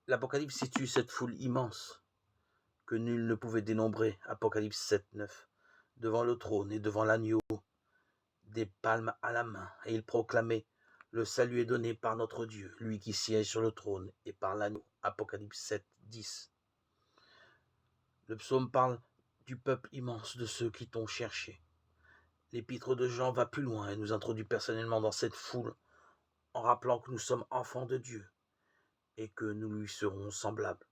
l'Apocalypse situe cette foule immense que nul ne pouvait dénombrer, Apocalypse 7, 9, devant le trône et devant l'agneau, des palmes à la main, et il proclamait: le salut est donné par notre Dieu, lui qui siège sur le trône, et par l'agneau, Apocalypse 7, 10. Le psaume parle du peuple immense de ceux qui t'ont cherché. L'épître de Jean va plus loin et nous introduit personnellement dans cette foule, en rappelant que nous sommes enfants de Dieu et que nous lui serons semblables.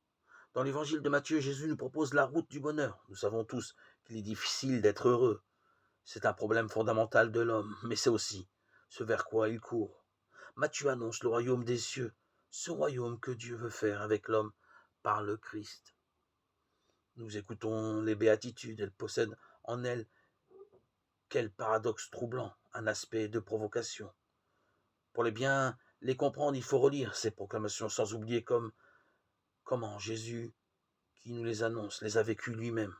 Dans l'évangile de Matthieu, Jésus nous propose la route du bonheur. Nous savons tous qu'il est difficile d'être heureux. C'est un problème fondamental de l'homme, mais c'est aussi ce vers quoi il court. Matthieu annonce le royaume des cieux, ce royaume que Dieu veut faire avec l'homme par le Christ. Nous écoutons les béatitudes, elles possèdent en elles quel paradoxe troublant, un aspect de provocation. Pour bien les comprendre, il faut relire ces proclamations, sans oublier comment Jésus, qui nous les annonce, les a vécues lui-même.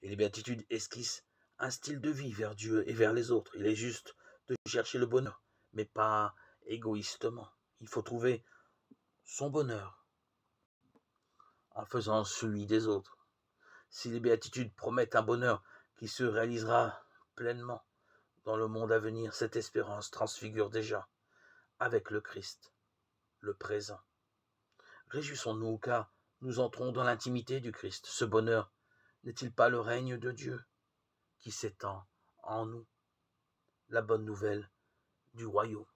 Et les béatitudes esquissent un style de vie vers Dieu et vers les autres. Il est juste de chercher le bonheur, mais pas égoïstement. Il faut trouver son bonheur en faisant celui des autres. Si les béatitudes promettent un bonheur qui se réalisera pleinement dans le monde à venir, cette espérance transfigure déjà avec le Christ, le présent. Réjouissons-nous car nous entrons dans l'intimité du Christ. Ce bonheur n'est-il pas le règne de Dieu qui s'étend en nous? La bonne nouvelle du royaume.